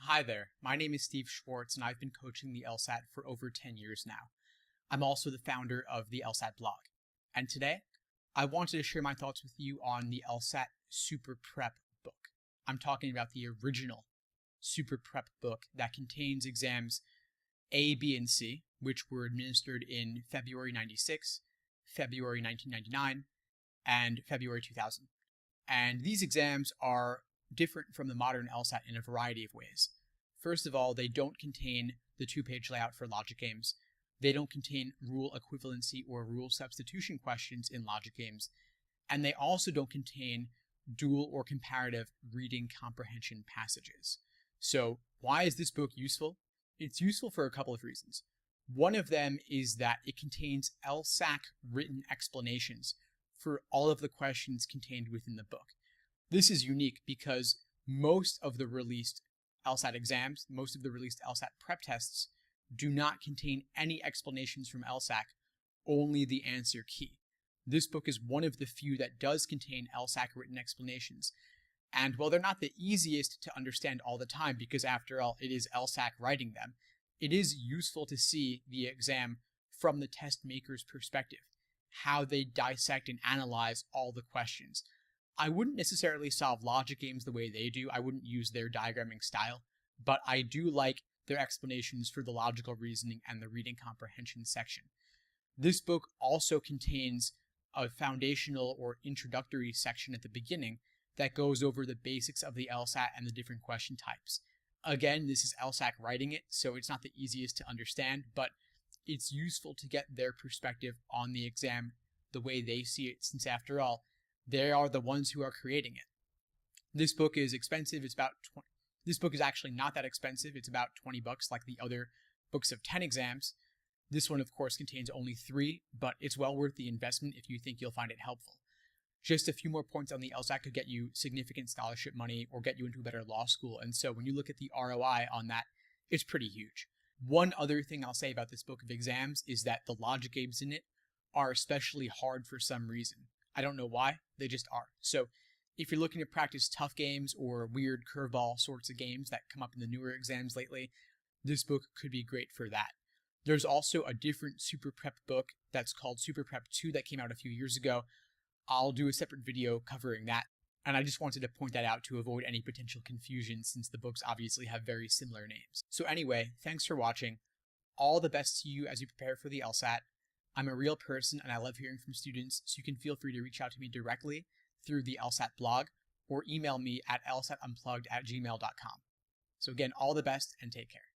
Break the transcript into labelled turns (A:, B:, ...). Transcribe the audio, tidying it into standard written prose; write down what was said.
A: Hi there, my name is Steve Schwartz and I've been coaching the LSAT for over 10 years now. I'm also the founder of the LSAT blog. And today, I wanted to share my thoughts with you on the LSAT SuperPrep book. I'm talking about the original SuperPrep book that contains exams A, B, and C, which were administered in February 96, February 1999, and February 2000. And these exams are different from the modern LSAT in a variety of ways. First of all, they don't contain the two-page layout for logic games. They don't contain rule equivalency or rule substitution questions in logic games. And they also don't contain dual or comparative reading comprehension passages. So why is this book useful? It's useful for a couple of reasons. One of them is that it contains LSAC-written explanations for all of the questions contained within the book. This is unique because most of the released LSAT exams, most of the released LSAT prep tests do not contain any explanations from LSAC, only the answer key. This book is one of the few that does contain LSAC written explanations. And while they're not the easiest to understand all the time, because after all, it is LSAC writing them, it is useful to see the exam from the test maker's perspective, how they dissect and analyze all the questions. I wouldn't necessarily solve logic games the way they do. I wouldn't use their diagramming style, but I do like their explanations for the logical reasoning and the reading comprehension section. This book also contains a foundational or introductory section at the beginning that goes over the basics of the LSAT and the different question types. Again, this is LSAC writing it, so it's not the easiest to understand, but it's useful to get their perspective on the exam the way they see it, since after all, they are the ones who are creating it. This book is expensive. This book is actually not that expensive. It's about $20 like the other books of 10 exams. This one, of course, contains only 3, but it's well worth the investment if you think you'll find it helpful. Just a few more points on the LSAT could get you significant scholarship money or get you into a better law school. And so when you look at the ROI on that, it's pretty huge. One other thing I'll say about this book of exams is that the logic games in it are especially hard for some reason. I don't know why, they just are. So if you're looking to practice tough games or weird curveball sorts of games that come up in the newer exams lately, this book could be great for that. There's also a different SuperPrep book that's called SuperPrep 2 that came out a few years ago. I'll do a separate video covering that, and I just wanted to point that out to avoid any potential confusion since the books obviously have very similar names. So anyway, thanks for watching. All the best to you as you prepare for the LSAT. I'm a real person and I love hearing from students, so you can feel free to reach out to me directly through the LSAT blog or email me at lsatunplugged@gmail.com. So again, all the best and take care.